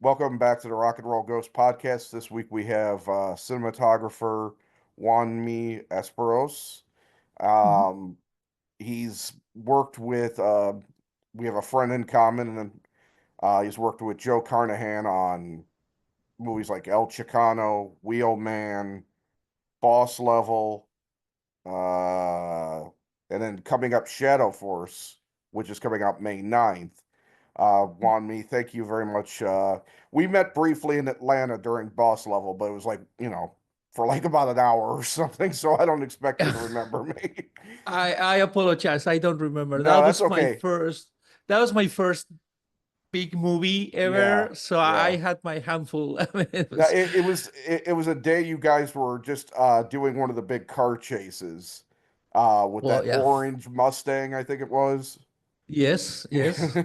Welcome back to the Rock and Roll Ghost podcast. This week we have cinematographer Juanmi Azpiroz. Mhm. Um, he's worked with, we have a friend in common, and he's worked with Joe Carnahan on movies like El Chicano, Wheelman, Boss Level, uh, and then coming up Shadow Force, which is coming out May 9th. Juanmi, thank you very much. We met briefly in Atlanta during Boss Level, but it was like, for like about an hour or something, so I don't expect you to remember me. I apologize. I don't remember. No, that's okay. That was my first big movie Yeah, ever. So I yeah. had my handful. I mean, it No, was, it was a day you guys were just doing one of the big car chases with well, that yeah. orange Mustang, I think it was. Yes, yes.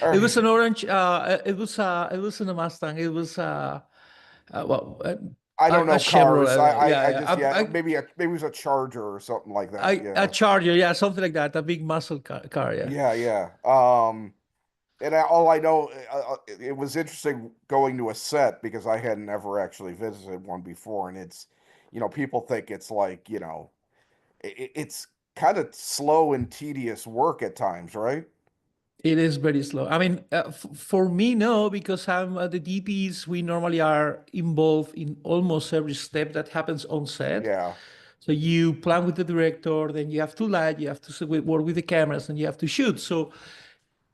All It was right. an orange. It was in a Mustang. It was well, I don't a know cars. Chevrolet. I just yeah, Yeah. maybe it was a Charger or something like that. A Yeah. Charger. Yeah, something like that. A big muscle car. Yeah. Yeah, yeah. And all I know, it was interesting going to a set because I hadn't ever actually visited one before, and people think it's like, it's kind of slow and tedious work at times, right? It is very slow. I mean, for me, no, because I'm the DPs. We normally are involved in almost every step that happens on set. Yeah. So you plan with the director, then you have to light, you have to work with the cameras, and you have to shoot. So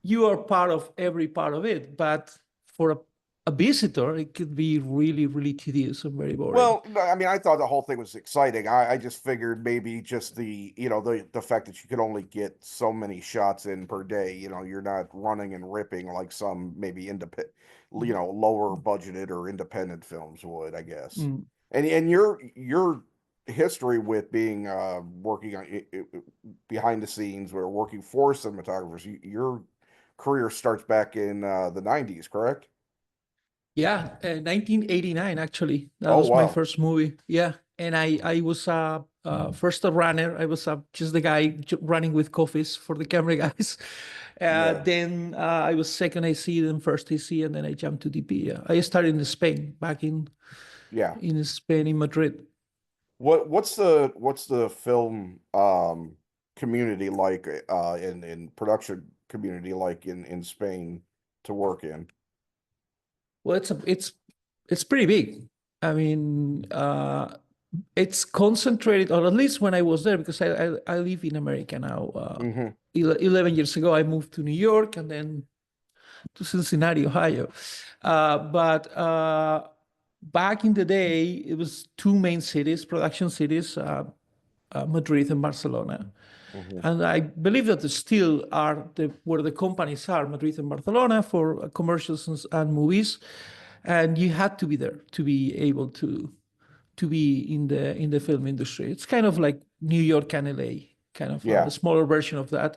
you are part of every part of it. But for a visitor, it could be really, really tedious and very boring. Well, no, I mean, I thought the whole thing was exciting. I just figured maybe just the fact that you could only get so many shots in per day. You're not running and ripping like some maybe independent, lower budgeted or independent films would, I guess. Mm. And your history with being working on behind the scenes or working for cinematographers, your career starts back in the 90s, correct? Yeah, 1989 actually. That Oh was my wow. first movie. Yeah, and I was first a runner. I was just the guy running with coffees for the camera guys. Yeah. Then I was second AC, then first AC, and then I jumped to DP. Yeah. I started in Spain, back Yeah. in Spain in Madrid. What's the film community like in production community like in Spain to work in? Well, it's pretty big. I mean, it's concentrated, or at least when I was there, because I live in America now. Hmm. 11 years ago, I moved to New York and then to Cincinnati, Ohio. But back in the day, it was two main cities, production cities, Madrid and Barcelona. Hmm. And I believe that they still are where the companies are, Madrid and Barcelona, for commercials and movies. And you had to be there to be able to be in the film industry. It's kind of like New York and LA, kind of the Yeah. smaller version of that.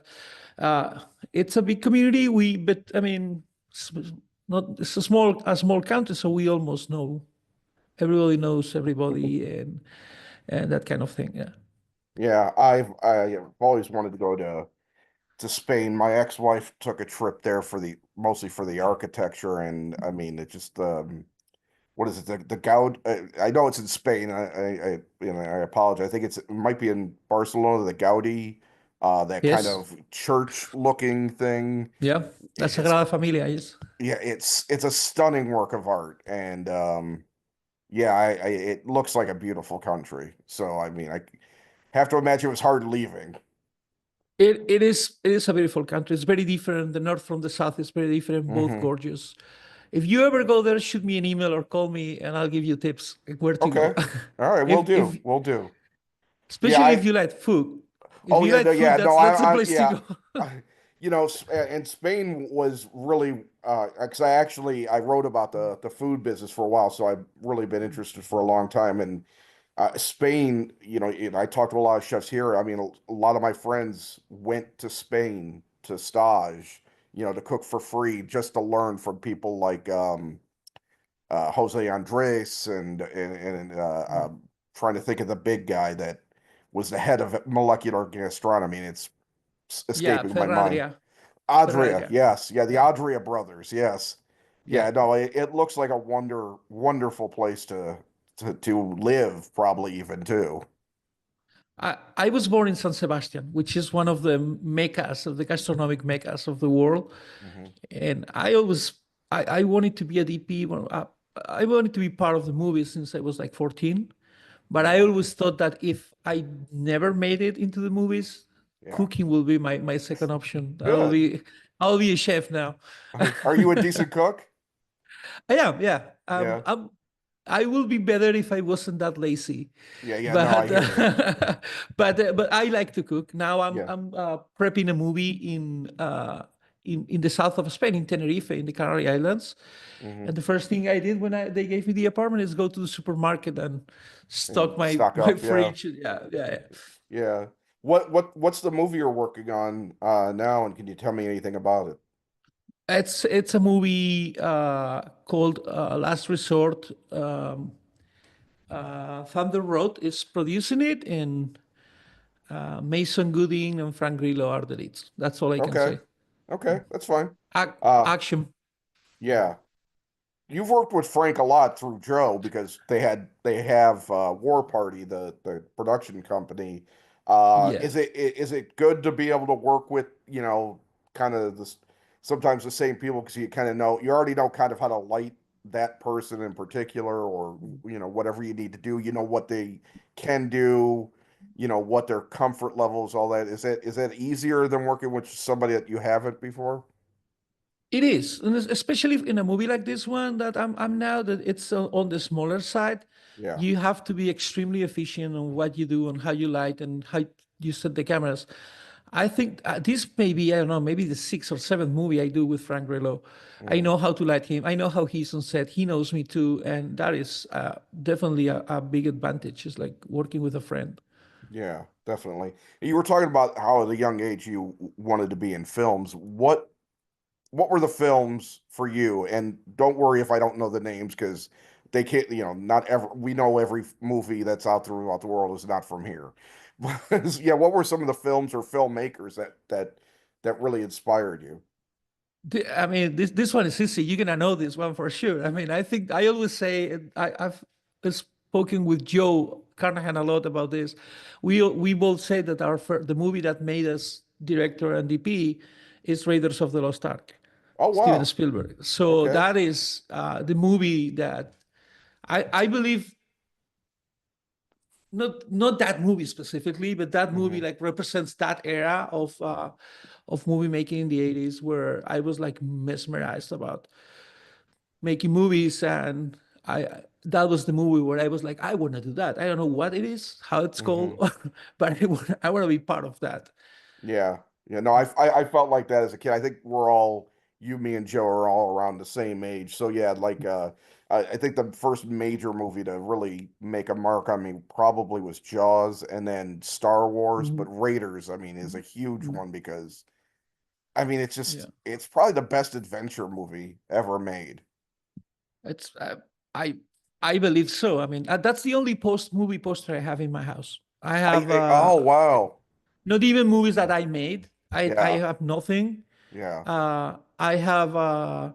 Uh, it's a big community. But I mean, it's not. It's a small country, so we almost know everybody knows everybody and that kind of thing. Yeah. Yeah, I've always wanted to go to Spain. My ex-wife took a trip there for the mostly for the architecture, and I mean it just what is it, the Gaud I know it's in Spain. I apologize. I think it might be in Barcelona, the Gaudi, that kind Yes. of church looking thing. Yeah. La It's Sagrada Familia. Yes. Yeah, it's a stunning work of art, and yeah, it looks like a beautiful country. So I mean, I have to imagine it was hard leaving. It is a beautiful country. It's very different. The north from the south is very different, both Hmm. gorgeous. If you ever go there, shoot me an email or call me and I'll give you tips where to go. Okay. All right, we'll do. If We'll do. Yeah, especially if you like food. If oh you yeah, like no, food, yeah, no, that's the I place to yeah. go. And Spain was really because I wrote about the food business for a while, so I've really been interested for a long time. And Spain, I talked to a lot of chefs here. I mean, a lot of my friends went to Spain to stage, to cook for free just to learn from people like Jose Andres and trying to think of the big guy that was the head of molecular gastronomy. And it's Yeah, escaping my mind. Adria, Ferradria. yes, yeah, the Adria brothers, yes. Yeah, Yeah. no, it looks like a wonderful place to live, probably even too. I was born in San Sebastian, which is one of the meccas of the gastronomic meccas of the world. Hmm. And I wanted to be a DP. I wanted to be part of the movie since I was like 14. But I Yeah, always thought that if I never made it into the movies, yeah. cooking will be my second option. Good. I'll be a chef now. Are you a decent cook? I am, yeah. Yeah. I will be better if I wasn't that lazy, Yeah, yeah, no, I but hear you. but I like to cook. Now Yeah. I'm prepping a movie in the south of Spain, in Tenerife, in the Canary Islands. Hmm. And the first thing I did when they gave me the apartment is go to the supermarket and stock And stock my up, yeah. fridge. Yeah, yeah, yeah. Yeah. What's the movie you're working on now, and can you tell me anything about it? It's a movie called Last Resort. Thunder Road is producing it, and Mason Gooding and Frank Grillo are the leads. That's all I can Okay. say. Okay, that's fine. Uh Action. yeah. You've worked with Frank a lot through Joe because they have War Party, the production company. Yeah. Is it good to be able to work with, kind of this sometimes the same people because you kind of know you already know kind of how to light that person in particular, or whatever you need to do, what they can do, what their comfort levels, all that. Is that easier than working with somebody that you haven't before? It is, and especially in a movie like this one that I'm now that it's on the smaller side. Yeah. You have to be extremely efficient on what you do and how you light and how you set the cameras. I think this may be, I don't know, maybe the sixth or seventh movie I do with Frank Grillo. I Mm. know how to light him. I know how he's on set. He knows me too, and that is definitely a big advantage. It's like working with a friend. Yeah, definitely. You were talking about how at a young age you wanted to be in films. What were the films for you? And don't worry if I don't know the names because they can't, not ever we know every movie that's out throughout the world is not from here. But yeah, what were some of the films or filmmakers that really inspired you? I mean, this one is easy. You're gonna know this one for sure. I mean, I think I always say I've spoken with Joe Carnahan a lot about this. We both say that the movie that made us director and DP is Raiders of the Lost Ark, Oh Steven wow. Spielberg. So Okay. that is the movie that I believe not that movie specifically, but that movie Hmm. like represents that era of movie making in the 80s where I was like mesmerized about making movies, and I that was the movie where I was like, I want to do that. I don't know what it is, how it's called, Hmm. but I want to be part of that. Yeah. Yeah. No, I felt like that as a kid. I think we're all you, me, and Joe are all around the same age. So yeah, like I think the first major movie to really make a mark on me probably was Jaws and then Star Wars, but Mhm. Raiders, I mean, is a huge Mhm. one because I mean Yeah, it's probably the best adventure movie ever made. it's I I believe so. I mean, that's the only movie poster I have in my house. I have Oh wow. not even movies that I made. I Yeah. have nothing. Yeah. I have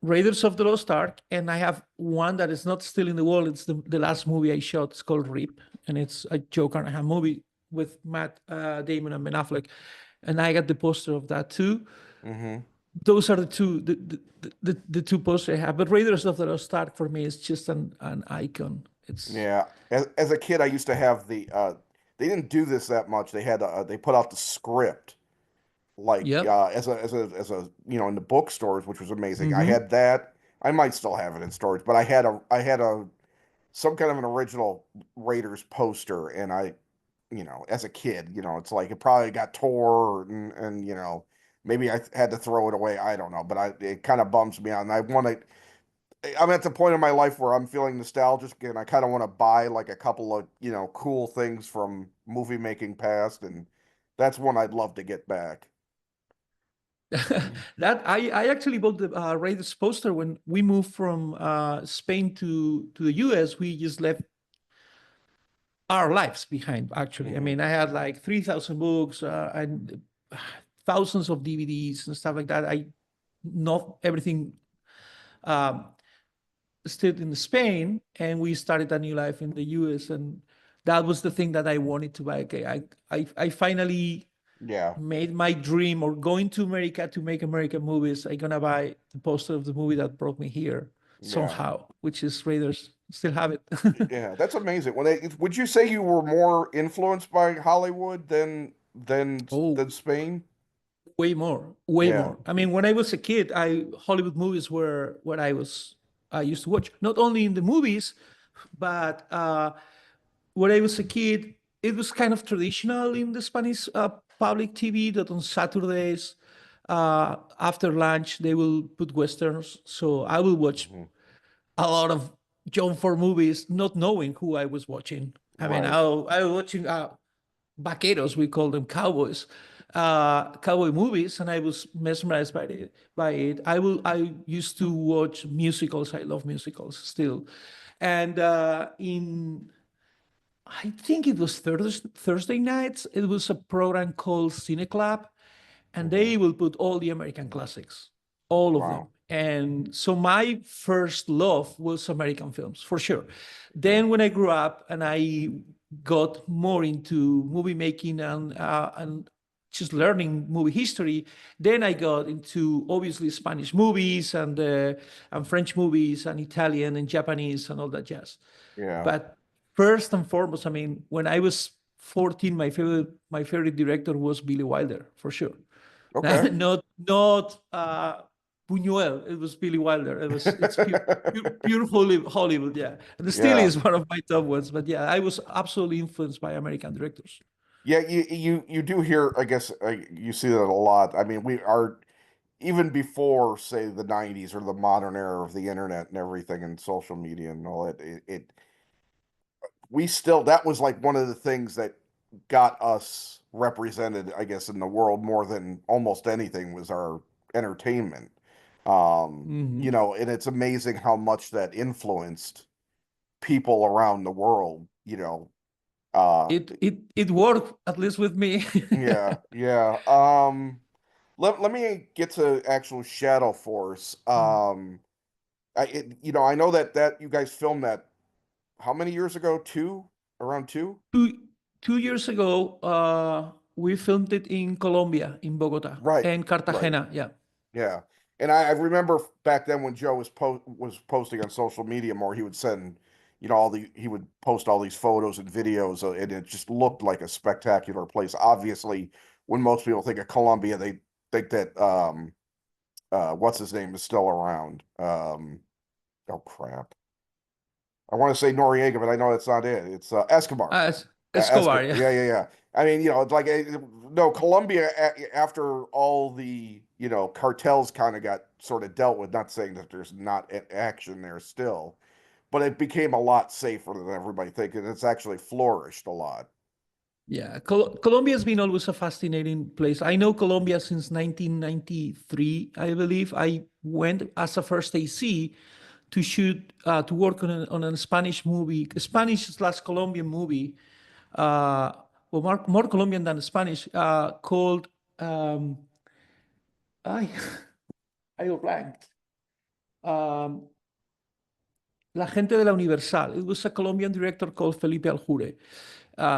Raiders of the Lost Ark, and I have one that is not still in the wall. It's the last movie I shot. It's called Rip, and it's a Joe Carnahan movie with Matt Damon and Ben Affleck, and I got the poster of that too. Hmm. Those are the two posters I have. But Raiders of the Lost Ark for me is just an icon. It's Yeah. As a kid, I used to have they didn't do this that much. They put out the script like yep. as a in the bookstores, which was amazing. I Mm-hmm. had that. I might still have it in storage, but I had a some kind of an original Raiders poster, and as a kid, it's like it probably got tore and maybe I had to throw it away. I don't know, but it kind of bums me out, and I want to. I'm at the point in my life where I'm feeling nostalgic, and I kind of want to buy like a couple of cool things from movie making past, and that's one I'd love to get back. That I actually bought the Raiders poster when we moved from Spain to the US. We just left our lives behind. Actually, I Hmm. mean, I had like 3,000 books and thousands of DVDs and stuff like that. I not everything um, stayed in Spain, and we started a new life in the US. And that was the thing that I wanted to buy. Okay, I finally Yeah, made my dream or going to America to make American movies. I'm gonna buy the poster of the movie that brought me here yeah, somehow, which is Raiders. Still have it. yeah. That's amazing. Would you say you were more influenced by Hollywood Oh, than Spain? way more, way Yeah. more. I mean, when I was a kid, I Hollywood movies were what I used to watch. Not only in the movies, but when I was a kid, it was kind of traditional in the Spanish public TV that on Saturdays after lunch they will put westerns. So I will watch Hmm. a lot of John Ford movies, not knowing who I was watching. I mean, Right. I was watching vaqueros, we call them cowboys, cowboy movies, and I was mesmerized by it. I used to watch musicals. I love musicals still, and in I think it was Thursday nights. It was a program called Cine Club, and Hmm. they will put all the American classics, all of them. Wow. And so my first love was American films, for sure. Yeah. Then when I grew up and I got more into movie making and just learning movie history, then I got into obviously Spanish movies and French movies and Italian and Japanese and all that jazz. Yeah. But first and foremost, I mean, when I was 14, my favorite director was Billy Wilder, for sure. Okay. Not Buñuel. It was Billy Wilder. It's pure Hollywood, yeah. And it still Yeah. is one of my top ones. But yeah, I was absolutely influenced by American directors. Yeah, you do hear, I guess, you see that a lot. I mean, we are even before, say, the 90s or the modern era of the internet and everything and social media and all that, we still, that was like one of the things that got us represented, I guess, in the world more than almost anything was our entertainment. Mhm. And it's amazing how much that influenced people around the world, It worked at least with me. yeah, yeah. Let me get to actual Shadow Force. I know that you guys filmed that how many years ago? Around two? two 2 years ago, we filmed it in Colombia, in Bogota, Right, and right. Cartagena. Yeah. Yeah. And I remember back then when Joe was posting on social media more, he would send, he would post all these photos and videos, and it just looked like a spectacular place. Obviously, when most people think of Colombia, they think that what's his name is still around. Oh crap. I want to say Noriega, but I know that's not it. It's Escobar. Escobar, Escobar. yeah. Yeah, yeah, yeah. I mean, it's like no, Colombia after all the, cartels kind of got sort of dealt with, not saying that there's not action there still, but it became a lot safer than everybody thinking. It's actually flourished a lot. Yeah, Colombia has been always a fascinating place. I know Colombia since 1993, I believe. I went as a first AC to shoot, to work on a Spanish movie, Spanish slash Colombian movie, uh, well, more Colombian than Spanish, called, I, I blanked. Um, La Gente de la Universal. It was a Colombian director called Felipe Aljure.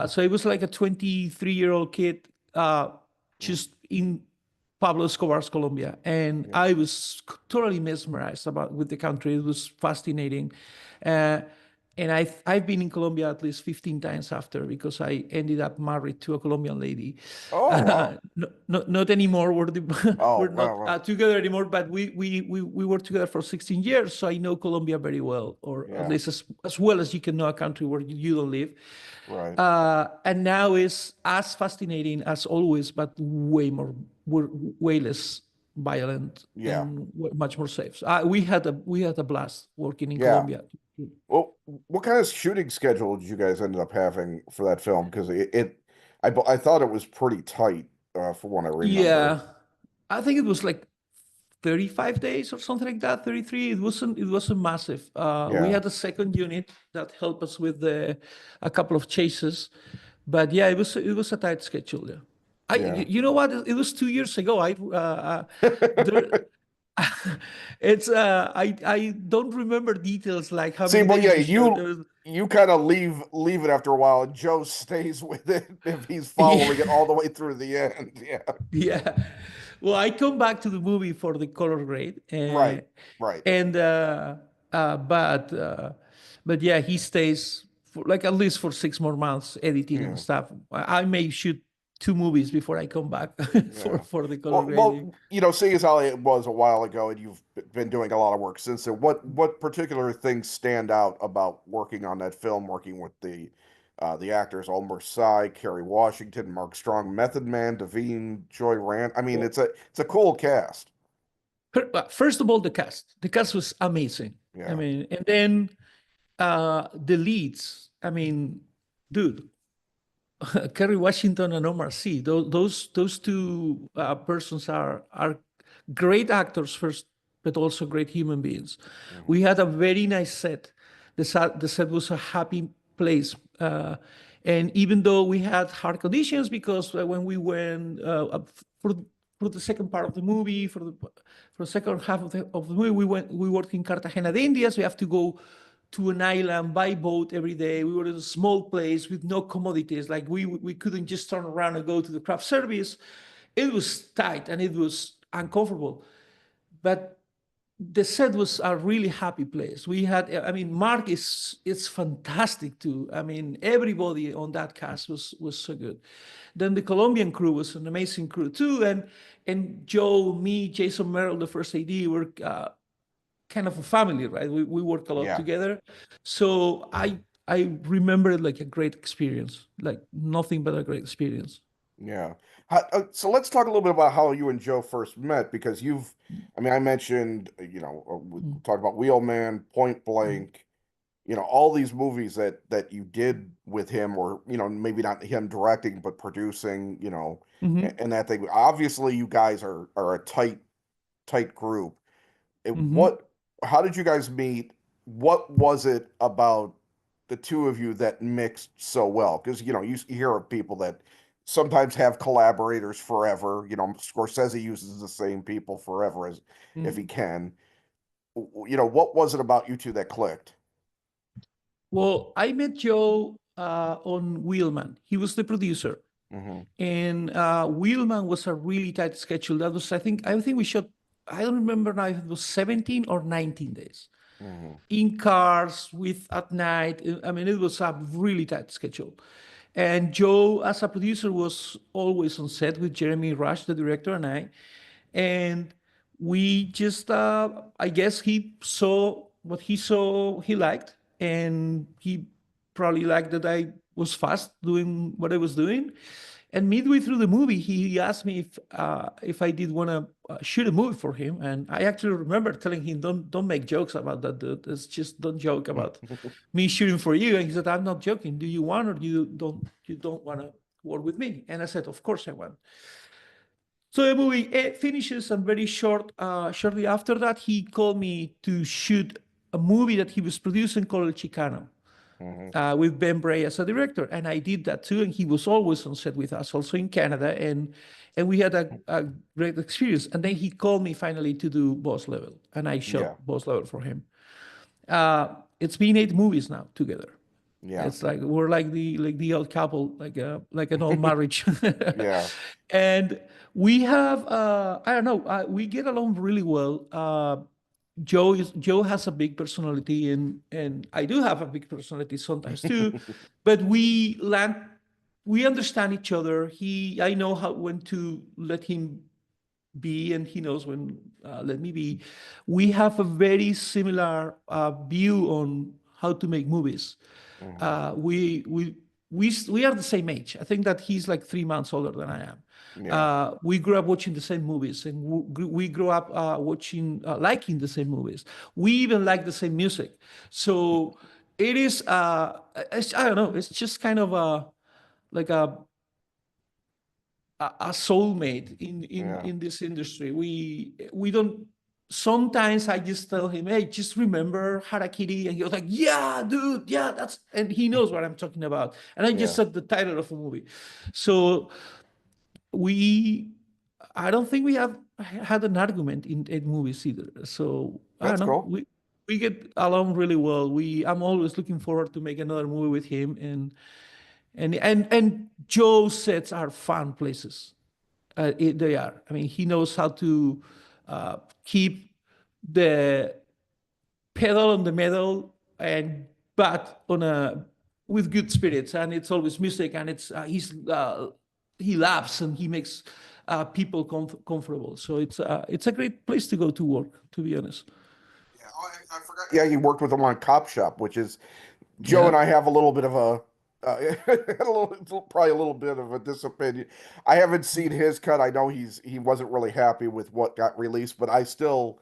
So it was like a 23-year-old kid Mm. just in Pablo Escobar's Colombia. And Yeah. I was totally mesmerized with the country. It was fascinating. Uh, and I've been in Colombia at least 15 times after because I ended up married to a Colombian lady. Oh, wow. Not anymore. Oh, We're wow, not wow. together anymore, but we were together for 16 years. So I know Colombia very well, or at Yeah, least as well as you can know a country where you don't live. right. And now is as fascinating as always, but way less violent Yeah, and much more safe. So, we had a blast working in yeah. Colombia. Well, what kind of shooting schedule did you guys ended up having for that film? Because I thought it was pretty tight, for what I remember. Yeah, I think it was like 35 days or something like that, 33. It wasn't massive. We Yeah, had a second unit that helped us with a couple of chases, but yeah, it was a tight schedule. Yeah. yeah. You know what? It was 2 years ago. There It's I don't remember details like how See, many well, days yeah, we shot. There was, you kind of leave it after a while, and Joe stays with it if he's following it yeah, all the way through the end. Yeah, yeah. Well, I come back to the movie for the color grade, right, right. and uh, but uh, but yeah, he stays for like at least for 6 more months editing and Yeah, stuff. I may shoot 2 movies before I come back yeah. for the color grading. Well, seeing as how it was a while ago, and you've been doing a lot of work since then, what particular things stand out about working on that film, working with the actors, Omar Sy, Kerry Washington, Mark Strong, Method Man, Devine, Joy Rand. I mean, Well, it's a cool cast. first of all, the cast. The cast was amazing. I Yeah. mean, and then the leads. I mean, dude, Kerry Washington and Omar Sy. Those two persons are great actors first, but also great human beings. Hmm. We had a very nice set. The set was a happy place. And even though we had hard conditions, because when we went for for the second part of the movie, for the second half of the movie, we worked in Cartagena de Indias. We have to go to an island by boat every day. We were in a small place with no commodities. Like we couldn't just turn around and go to the craft service. It was tight and it was uncomfortable. But the set was a really happy place. We had, I mean, Mark is it's fantastic too. I mean, everybody on that cast was so good. Then the Colombian crew was an amazing crew too, and Joe, me, Jason Merrill, the first AD, were kind of a family, right? We work a lot Yeah. together. So I remember it like a great experience, like nothing but a great experience. Yeah. So let's talk a little bit about how you and Joe first met because I mean, I mentioned, we Mm, talked about Wheelman, Point mm, Blank, all these movies that you did with him, or, maybe not him directing, but producing, mhm, and that thing. Obviously, you guys are a tight group. It, mhm, what, how did you guys meet? What was it about the two of you that mixed so well? Because, you hear of people that sometimes have collaborators forever. Scorsese uses the same people forever as if he mm. can. What was it about you two that clicked? Well, I met Joe on Wheelman. He was the producer, Hmm. and Wheelman was a really tight schedule. That was, I think we shot. I don't remember now if it was 17 or 19 days Hmm. in cars with at night. I mean, it was a really tight schedule. And Joe, as a producer, was always on set with Jeremy Rush, the director, and I. And we just, I guess he saw what he saw he liked, and he probably liked that I was fast doing what I was doing. And midway through the movie, he asked me if I did want to shoot a movie for him, and I actually remember telling him, "Don't make jokes about that, dude. It's just don't joke about me shooting for you." And he said, "I'm not joking. Do you want or you don't want to work with me?" And I said, "Of course I want." So the movie finishes, and shortly after that, he called me to shoot a movie that he was producing called Chicano Hmm. with Ben Bray as a director, and I did that too. And he was always on set with us, also in Canada, and we had a great experience. And then he called me finally to do Boss Level, and I shot Yeah. Boss Level for him. It's been 8 movies now together. Yeah. It's like we're like the old couple, like an old marriage, Yeah. and we have I don't know, we get along really well. Joe has a big personality, and I do have a big personality sometimes too, but we understand each other. I know how when to let him be, and he knows when let me be. We have a very similar view on how to make movies. Hmm. We are the same age. I think that he's like 3 months older than I am. Yeah. We grew up watching the same movies, and we grew up watching, liking the same movies. We even like the same music. So it is. I don't know. It's just kind of like a soulmate Yeah. in this industry. We don't. Sometimes I just tell him, "Hey, just remember Harakiri," and he was like, "Yeah, dude, yeah, that's." And he knows what I'm talking about. And I just Yeah. said the title of the movie. So we I don't think we have had an argument in movies either. So I don't That's know. cool. We get along really well. I'm always looking forward to make another movie with him, and Joe's sets are fun places. They are. I mean, he knows how to keep the pedal on the metal and but on a with good spirits, and it's always music, and he laughs and he makes people comfortable. So it's a great place to go to work, to be honest. Yeah, oh, I forgot. Yeah, you worked with him on Cop Shop, which is Joe and Yeah. I have a little bit of a probably a little bit of a disopinion. I haven't seen his cut. I know he wasn't really happy with what got released, but I still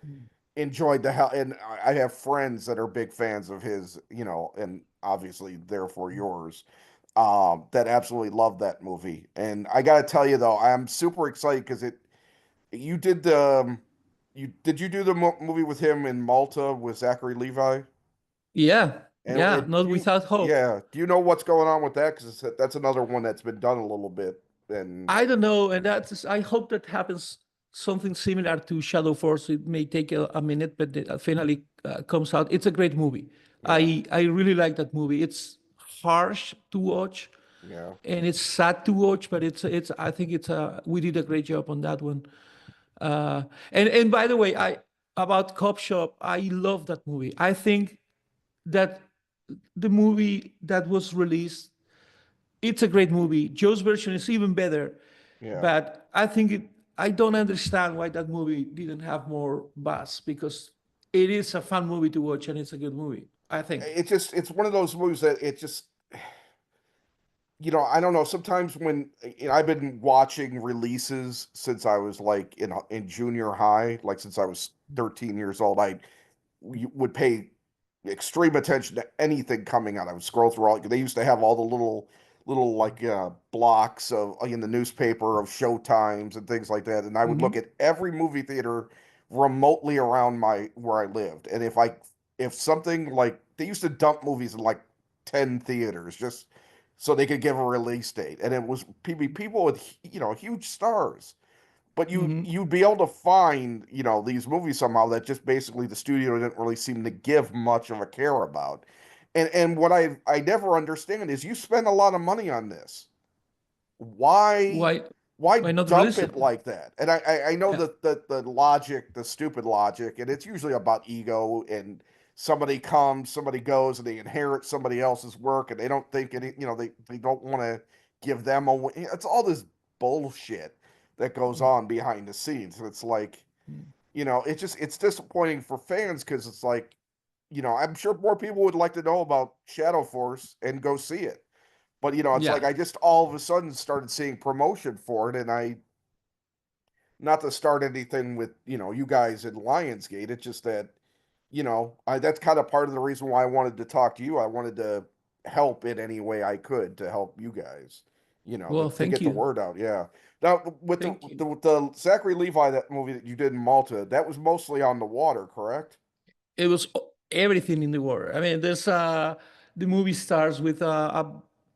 enjoyed the hell. And I have friends that are big fans of his, and obviously therefore yours, that absolutely love that movie. And I got to tell you though, I'm super excited because you did the you do the movie with him in Malta with Zachary Levi? Yeah, yeah, And not without hope. yeah, do you know what's going on with that? Because that's another one that's been done a little bit. And I don't know, and I hope that happens something similar to Shadow Force. It may take a minute, but it finally comes out. It's a great movie. yeah, I really like that movie. It's harsh to watch, yeah, and it's sad to watch, but it's I think it's we did a great job on that one. And by the way, I about Cop Shop, I love that movie. I think that the movie that was released, it's a great movie. Joe's version is even better, yeah. but I don't understand why that movie didn't have more buzz because it is a fun movie to watch and it's a good movie. I think. It's one of those movies that it just I don't know. Sometimes when I've been watching releases since I was like in junior high, like since I was 13 years old, I would pay extreme attention to anything coming out. I would scroll through all. They used to have all the little like blocks of in the newspaper of show times and things like that, and I would look Hmm. at every movie theater remotely around my where I lived, and if something like they used to dump movies in like 10 theaters just so they could give a release date, and it was people with huge stars, but Hmm. you'd be able to find these movies somehow that just basically the studio didn't really seem to give much of a care about. And what I never understand is you spend a lot of money on this, why Why why why not dump release it? it like that? And I know Yeah. that the logic, the stupid logic, and it's usually about ego, and somebody comes, somebody goes, and they inherit somebody else's work, and they don't think they don't want to give them a it's all this bullshit that goes on behind the scenes. It's like, it's disappointing for fans because it's like, I'm sure more people would like to know about Shadow Force and go see it. But it's like Yeah. I just all of a sudden started seeing promotion for it, and not to start anything with you guys in Lionsgate. It's just that that's kind of part of the reason why I wanted to talk to you. I wanted to help in any way I could to help you guys, Well, to thank get the you. word out. Yeah. Now with the Thank you. with the Zachary Levi, that movie that you did in Malta, that was mostly on the water, correct? It was everything in the water. I mean, there's the movie starts with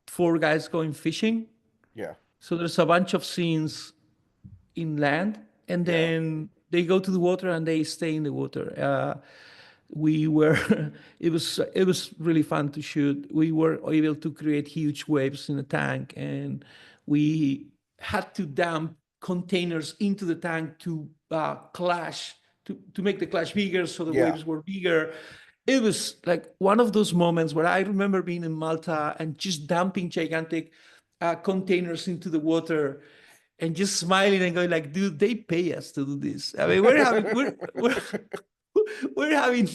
four guys going fishing. Yeah. So there's a bunch of scenes inland, and Yeah. then they go to the water and they stay in the water. We were it was really fun to shoot. We were able to create huge waves in the tank, and we had to dump containers into the tank to clash to make the clash bigger, so the Yeah. waves were bigger. It was like one of those moments where I remember being in Malta and just dumping gigantic containers into the water and just smiling and going like, dude, they pay us to do this. I mean, we're having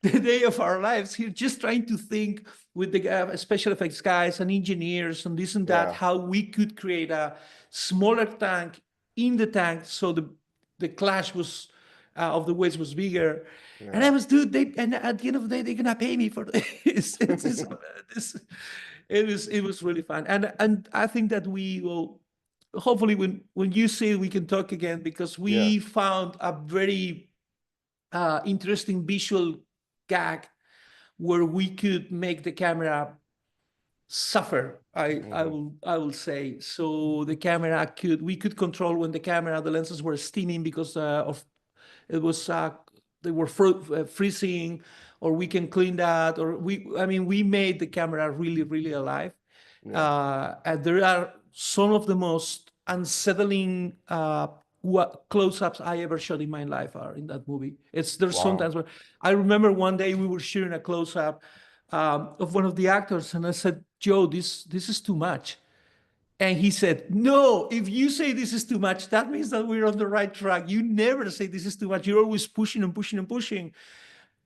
the day of our lives here, just trying to think with the special effects guys and engineers and this and that, Yeah. how we could create a smaller tank in the tank so the clash was of the waves was bigger. And I Yeah. was, dude, and at the end of the day, they're gonna pay me for this. This it was really fun, and I think that we will hopefully when you see it, we can talk again because Yeah. we found a very interesting visual gag where we could make the camera suffer I Hmm. will say. So the camera we could control when the lenses were steaming because of it was they were freezing, or we can clean that, or we made the camera really really alive. Yeah. And there are some of the most unsettling close-ups I ever shot in my life are in that movie. There's Wow. sometimes where I remember one day we were shooting a close-up of one of the actors, and I said, Joe, this is too much. And he said, no, if you say this is too much, that means that we're on the right track. You never say this is too much. You're always pushing and pushing and pushing.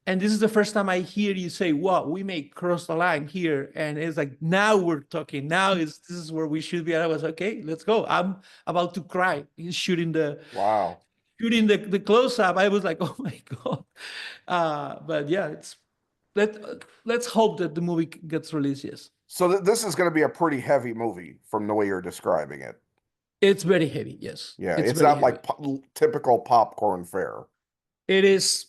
And this is the first time I hear you say, wow, we may cross the line here. And it's like, now we're talking. This is where we should be. And I was, okay, let's go. I'm about to cry. He's Wow. shooting the close-up. I was like, oh my God. But yeah, let, let's hope that the movie gets released, yes. So this is going to be a pretty heavy movie from the way you're describing it. It's very heavy, yes. Yeah, It's it's very not heavy. like typical popcorn fare. It is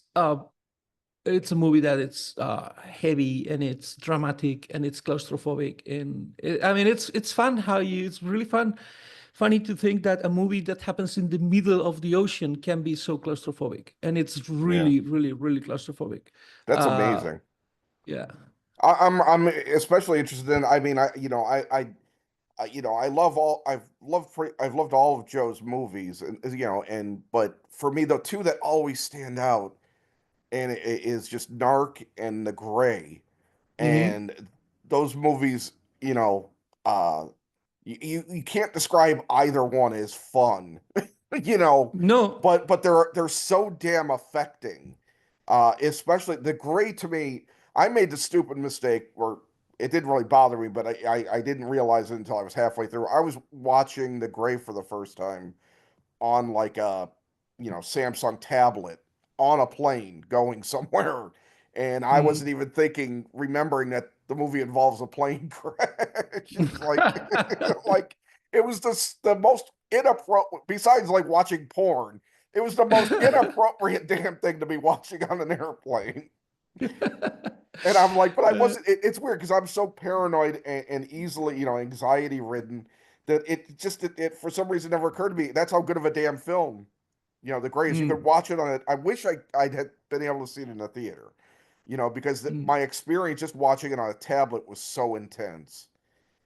it's a movie that it's heavy and it's dramatic and it's claustrophobic, and it's fun it's really funny to think that a movie that happens in the middle of the ocean can be so claustrophobic, and it's Yeah, really really really claustrophobic. that's uh amazing. yeah. I'm especially interested in. I mean, I love I've loved all of Joe's movies, and but for me, the two that always stand out and it is just Narc and The Gray, Hmm. and those movies, you know, uh, you can't describe either one as fun, you know, No. but they're so damn affecting. Especially The Gray to me, I made the stupid mistake where it didn't really bother me, but I didn't realize it until I was halfway through. I was watching The Gray for the first time on like a Samsung tablet on a plane going somewhere, and I Mm. wasn't even remembering that the movie involves a plane crash. It's like like it was the most inappropriate, besides like watching porn, it was the most inappropriate damn thing to be watching on an airplane. And I'm like, but I Uh, wasn't. It's weird because I'm so paranoid and easily, anxiety ridden that it for some reason never occurred to me. That's how good of a damn film, The Greys. You could mm, watch it on it. I wish I'd had been able to see it in a theater, because mm. my experience just watching it on a tablet was so intense.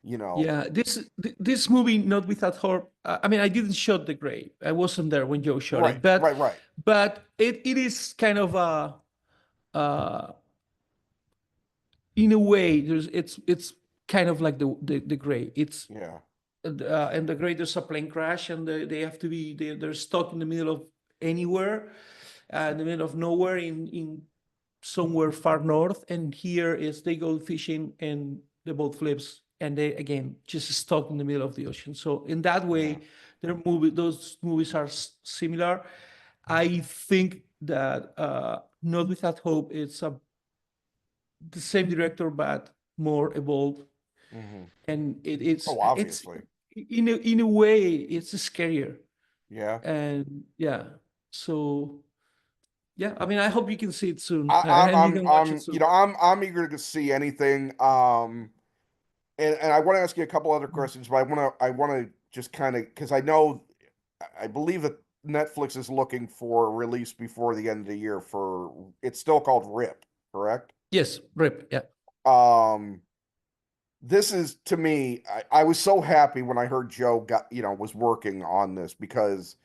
You know, Yeah, this movie, Not Without Hope. I didn't shot The Gray. I wasn't there when Joe shot right, it, but right, right. it is kind of a uh, in a way. It's kind of like the Gray. It's Yeah, and The Gray. There's a plane crash, and they have to be they're stuck in the middle of anywhere, in the middle of nowhere in somewhere far north. And here is they go fishing and the boat flips, and they again just stuck in the middle of the ocean. So in that yeah. way, those movies are similar. I think that Not Without Hope is the same director but more evolved, Hmm. and Oh, it's obviously, in a way it's scarier. yeah. And yeah, so yeah, I hope you can see it soon, I'm and you can watch it soon. I'm eager to see anything. And I want to ask you a couple other questions, but I want to just kind of, because I believe that Netflix is looking for a release before the end of the year for, it's still called RIP, correct? Yes, Rip. Yeah. Um, this is to me, I was so happy when I heard Joe was working on this because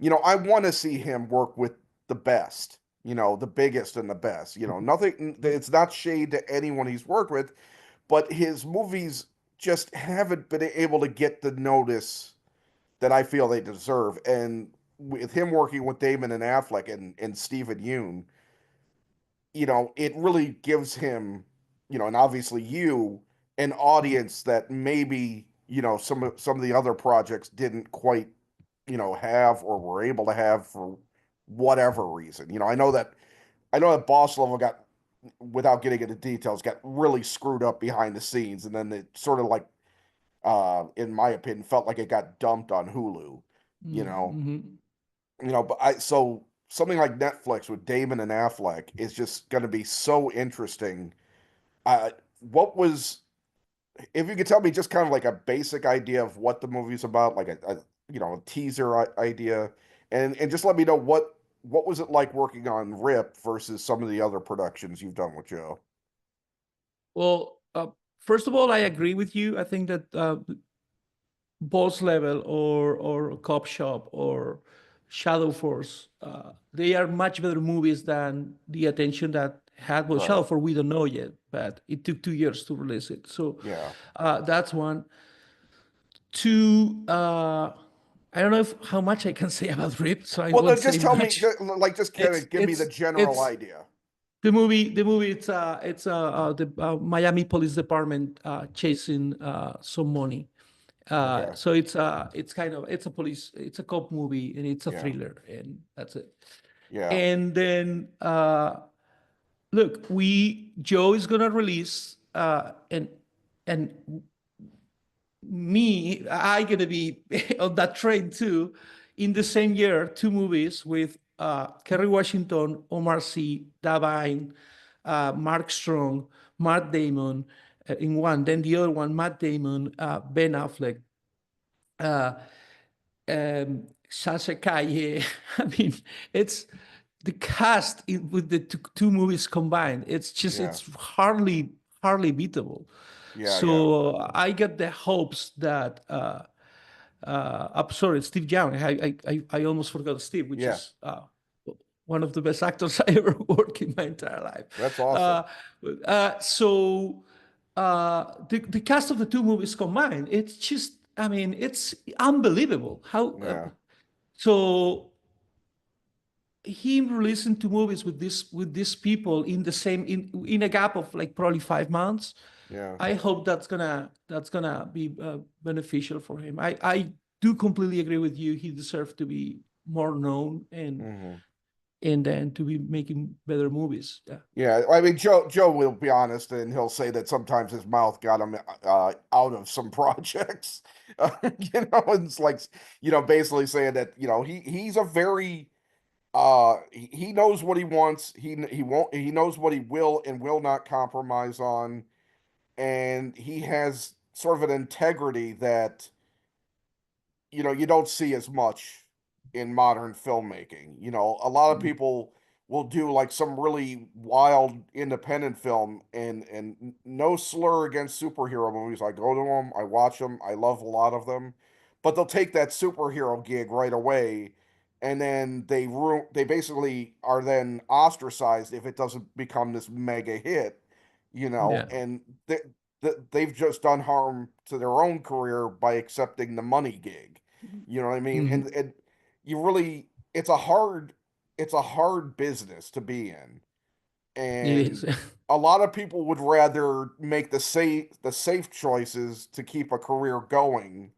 I want to see him work with the best, the biggest and the best. Nothing, it's not shade to anyone he's worked with, but his movies just haven't been able to get the notice that I feel they deserve. And with him working with Damon and Affleck and Steven Yuen, it really gives him, and obviously an audience that maybe, some of the other projects didn't quite, have or were able to have for whatever reason. I know that Boss Level got, without getting into details, got really screwed up behind the scenes, and then it sort of like, in my opinion, felt like it got dumped on Hulu. You know, Mm-hmm. but so something like Netflix with Damon and Affleck is just going to be so interesting. What was if you could tell me just kind of like a basic idea of what the movie's about, like a teaser idea, and just let me know what was it like working on Rip versus some of the other productions you've done with Joe. Well, first of all, I agree with you. I think that Boss Level or Cop Shop or Shadow Force, they are much better movies than the attention that had. Well, Right. Shadow Force we don't know yet, but it took 2 years to release it. So Yeah. that's one. Two, I don't know how much I can say about Rip, so I Well, no, won't say just tell me, much. just kind It's of give me the it's general it's idea. the movie. The movie. It's the Miami Police Department chasing some money. Okay. So it's kind of it's a cop movie and it's a Yeah. thriller and that's it. Yeah. And then look, we Joe is gonna release and I gonna be on that train too. In the same year, two movies with Kerry Washington, Omar Sy, Davine, Mark Strong, Matt Damon in one. Then the other one, Matt Damon, Ben Affleck, uh, Sasha Calle. I mean, it's the cast with the two movies combined. It's just Yeah. it's hardly beatable. Yeah. Yeah. So I get the hopes that I'm sorry, Steve Young. I almost forgot Steve, which Yeah. is one of the best actors I ever worked in my entire life. That's Uh, awesome. so the cast of the two movies combined, it's just, I mean, it's unbelievable how. Yeah. So him releasing two movies with these people in the same in a gap of like probably 5 months. Yeah. I hope that's gonna be beneficial for him. I do completely agree with you. He deserves to be more known Hmm. and then to be making better movies. Yeah. Yeah, I mean Joe will be honest, and he'll say that sometimes his mouth got him out of some projects. And it's like basically saying that he's a very he knows what he wants. He knows what he will and will not compromise on, and he has sort of an integrity that you don't see as much in modern filmmaking. A lot of people will do like some really wild independent film and no slur against superhero movies. I go to them, I watch them, I love a lot of them, but they'll take that superhero gig right away and then they basically are then ostracized if it doesn't become this mega hit, Yeah. and they've just done harm to their own career by accepting the money gig. You know what I mean? Mhm. And you really, it's a hard business to be in. It is. And a lot of people would rather make the safe choices to keep a career going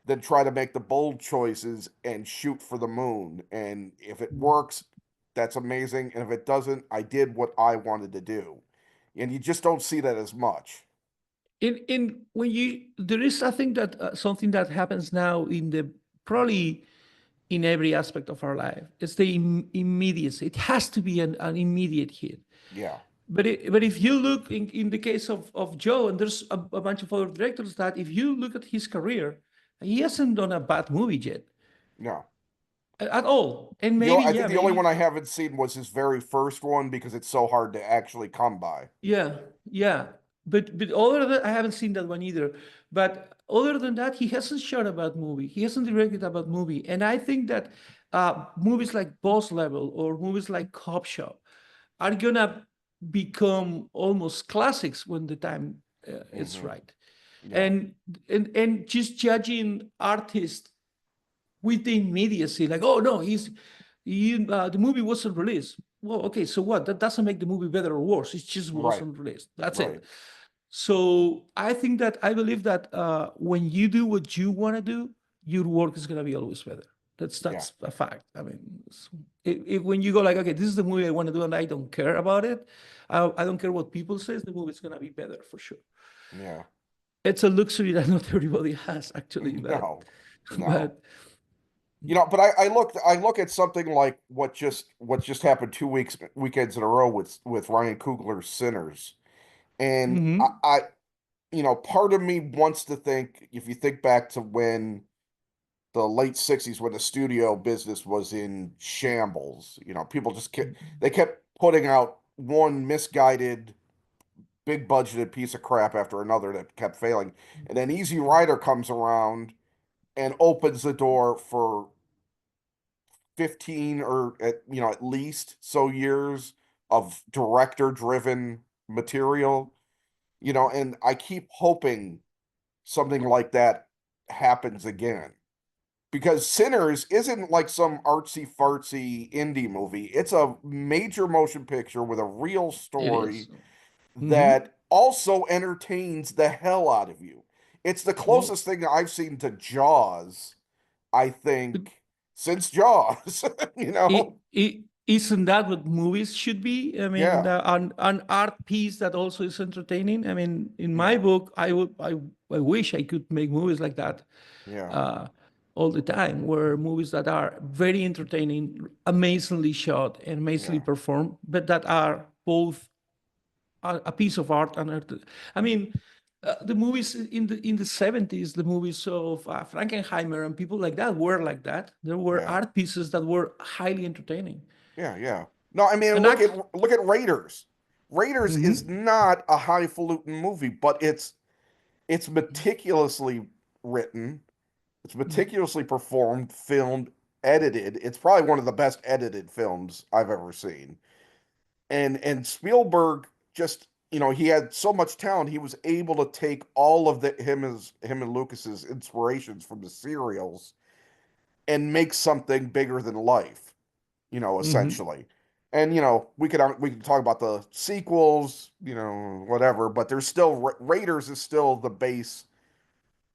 than try to make the bold choices and shoot for the moon. And if it works, that's amazing. And if it doesn't, I did what I wanted to do. And you just don't see that as much. In when you there is I think that something that happens now in the probably in every aspect of our life. It's the immediacy. It has to be an immediate hit. Yeah. But if you look in the case of Joe, and there's a bunch of other directors that if you look at his career, he hasn't done a bad movie yet No. at all. And I yeah, think the only one maybe I haven't seen was his very first one because it's so hard to actually come by. yeah, yeah. But other than I haven't seen that one either. But other than that, he hasn't shot a bad movie. He hasn't directed a bad movie. And I think that movies like Boss Level or movies like Cop Shop are gonna become almost classics when the time is Hmm. right. Yeah. And and just judging artists with the immediacy, like, oh no, the movie wasn't released. Well, okay, so what? That doesn't make the movie better or worse. It just Right. wasn't released. That's Right. it. So I believe that when you do what you want to do, your work is gonna be always better. Yeah. That's a fact. I mean, when you go like, okay, this is the movie I want to do, and I don't care about it, I don't care what people say. The movie is gonna be better for sure. Yeah. It's a luxury that not everybody has actually, No. No. but But I look at something like what just happened 2 weekends in a row with Ryan Coogler's Sinners, and I, mhm. I part of me wants to think, if you think back to when the late 60s, when the studio business was in shambles, people just kept, they kept putting out one misguided, big budgeted piece of crap after another that kept failing. And then Easy Rider comes around and opens the door for 15 or at least so years of director driven material, and I keep hoping something like that happens again. Because Sinners isn't like some artsy fartsy indie movie. It's a major motion picture with a real It story is. Hmm. that also entertains the hell out of you. It's the Well, closest thing I've seen to Jaws, I but think, since Jaws, you know? isn't that what movies should be? I mean, Yeah, an art piece that also is entertaining. I mean, in my yeah, book, I wish I could make movies like that yeah, uh, all the time, where movies that are very entertaining, amazingly shot, and amazingly yeah, performed, but that are both a piece of art and art. I mean, the movies in the 70s, the movies of Frankenheimer and people like that were like that. There were yeah, art pieces that were highly entertaining. yeah, yeah. No, I mean, And look at Raiders. Raiders is Mhm, not a highfalutin movie, but it's meticulously written. It's mhm, meticulously performed, filmed, edited. It's probably one of the best edited films I've ever seen. And Spielberg just, he had so much talent. He was able to take all of him and Lucas's inspirations from the serials and make something bigger than life, mhm. essentially. And we could talk about the sequels, whatever, but there's still Raiders is still the base,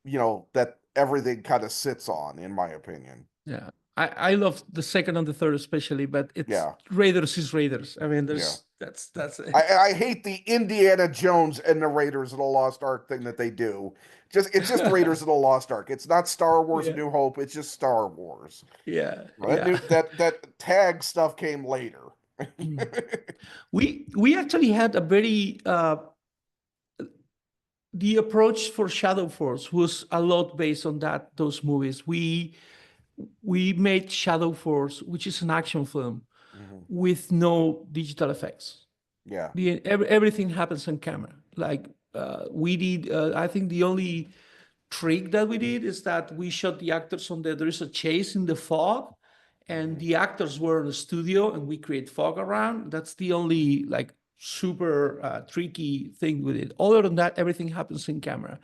that everything kind of sits on, in my opinion. Yeah, I love the second and the third especially, but it's Yeah, Raiders is Raiders. I mean, yeah. that's I hate the Indiana Jones and the Raiders of the Lost Ark thing that they do. It's just Raiders of the Lost Ark. It's not Star Wars: A yeah, New Hope. It's just Star Wars. yeah, Well, that yeah. new that tag stuff came later. We actually had a very the approach for Shadow Force was a lot based on those movies. We made Shadow Force, which is an action film Mhm. with no digital effects. Yeah. Everything happens on camera. Like we did, I think the only trick that we did is that we shot the actors on there is a chase in the fog, and Mhm. the actors were in the studio, and we create fog around. That's the only like super tricky thing with it. Other than that, everything happens in camera,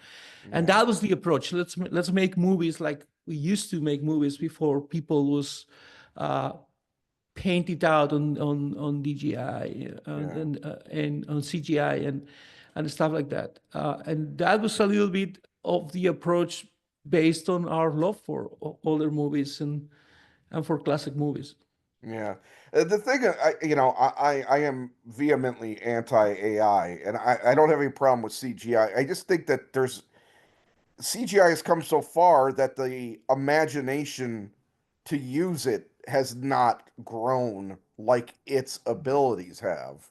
and Yeah. that was the approach. Let's make movies like we used to make movies before people was uh, paint it out on DGI Yeah. and on CGI and stuff like that. And that was a little bit of the approach based on our love for older movies and for classic movies. Yeah. The thing, I am vehemently anti-AI, and I don't have any problem with CGI. I just think that there's CGI has come so far that the imagination to use it has not grown like its abilities have.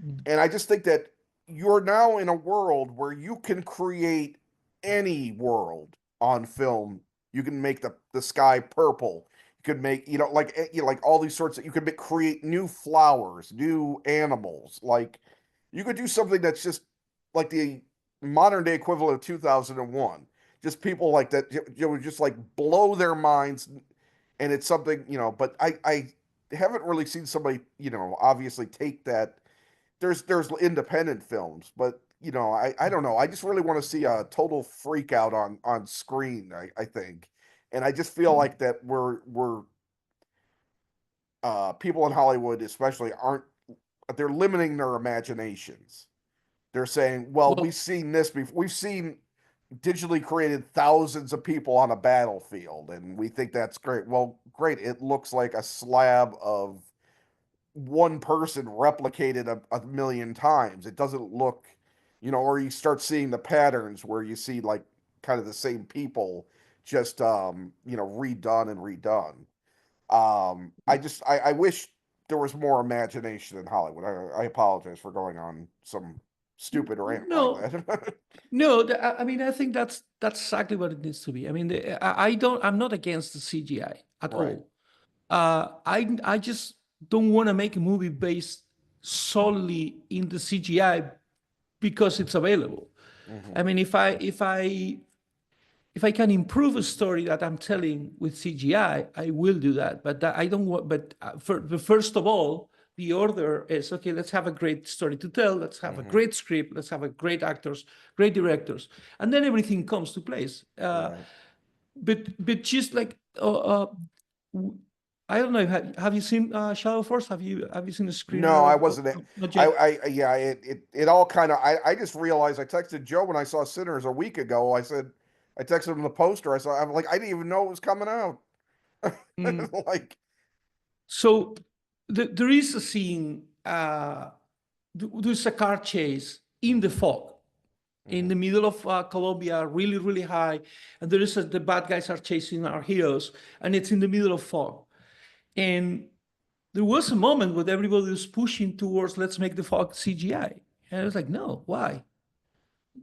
Mm. And I just think that you're now in a world where you can create any world on film. You can make the sky purple. You could make, like all these sorts of, you could create new flowers, new animals. Like you could do something that's just like the modern day equivalent of 2001. Just people like that, would just like blow their minds. And it's something, but I haven't really seen somebody, obviously take that. There's independent films, but I don't know. I just really want to see a total freak out on screen, I think. And I just feel like that we're people in Hollywood especially aren't, they're limiting their imaginations. They're saying, well, we've Well, seen this before. We've seen digitally created thousands of people on a battlefield, and we think that's great. Well, great. It looks like a slab of one person replicated a million times. It doesn't look, or you start seeing the patterns where you see like kind of the same people just redone and redone. I wish there was more imagination in Hollywood. I apologize for going on some. stupid rant like No, that. no. I mean, I think that's exactly what it needs to be. I mean, I don't. I'm not against the CGI at Right. all. I just don't want to make a movie based solely in the CGI because it's available. Hmm. I mean, if I can improve a story that I'm telling with CGI, I will do that. But I don't want. But first of all, the order is okay. Let's have a great story to tell. Let's have a Hmm. great script. Let's have a great actors, great directors, and then everything comes to place. Right. But just like I don't know. Have you seen Shadow Force? Have you seen the No, screener I of wasn't. not yet? Yeah, it all kind of. I just realized I texted Joe when I saw Sinners a week ago. I said, I texted him the poster. I'm like, I didn't even know it was coming out. Mm. Like, So there is a scene. There's a car chase in the hmm. fog, in Hmm. the middle of Colombia, really, really high, and the bad guys are chasing our heroes, and it's in the middle of fog. And there was a moment where everybody was pushing towards let's make the fog CGI, and I was like, no, why?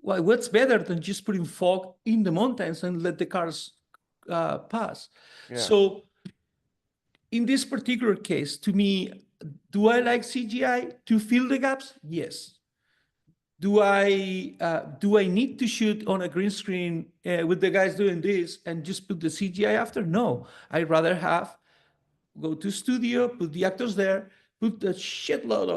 Why? What's better than just putting fog in the mountains and let the cars pass? Yeah. So in this particular case, to me, do I like CGI to fill the gaps? Yes. Do I need to shoot on a green screen with the guys doing this and just put the CGI after? No, I'd rather have go to studio, put the actors there, put a shitload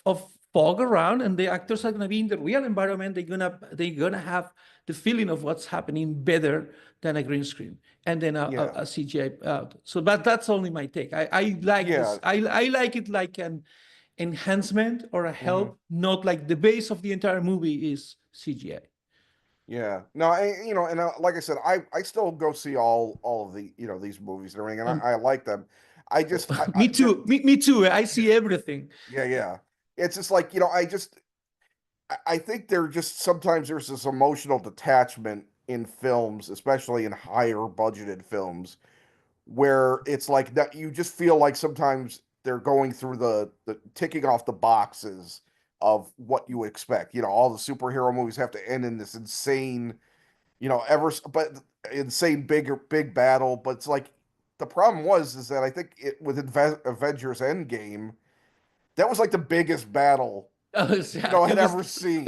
of fog around, and the actors are gonna be in the real environment. They're gonna have the feeling of what's happening better than a green screen and then Yeah. a CGI out. So, but that's only my take. I like Yeah. this. I like it like an enhancement or a Hmm. help, not like the base of the entire movie is CGI. Yeah. No, and like I said, I still go see all of the these movies and everything, and Um, I like them. I just me too. Me too. I see everything. yeah, yeah. It's just like, I think there just sometimes there's this emotional detachment in films, especially in higher budgeted films, where it's like that you just feel like sometimes they're going through the ticking off the boxes of what you expect. All the superhero movies have to end in this insane, but insane big battle. But it's like the problem is that I think with Avengers Endgame, that was like the biggest battle Yeah, I it had was ever seen.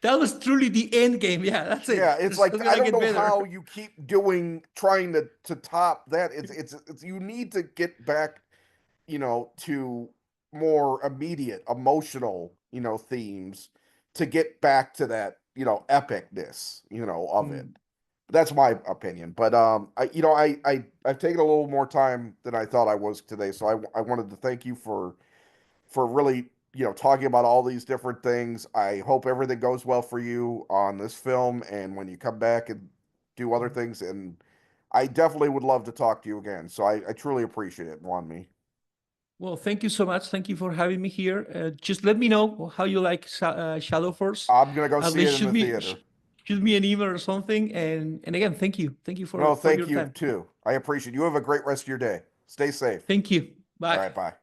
that was truly the end game. Yeah, that's it. Yeah, it's It's like not I gonna don't get know better. how you keep trying to top that. It's you need to get back, to more immediate emotional, themes to get back to that, epicness, of it. Mm. That's my opinion. But I've taken a little more time than I thought I was today, so I wanted to thank you for really, talking about all these different things. I hope everything goes well for you on this film and when you come back and do other things. And I definitely would love to talk to you again. So I truly appreciate it, Juanmi. Well, thank you so much. Thank you for having me here. Just let me know how you like Shadow Force. I'm gonna go At see it least in the theater. shoot me an email or something. And again, thank you No, for thank your you time. too. I appreciate it. You have a great rest of your day. Stay safe. Thank you. All Bye. right, bye.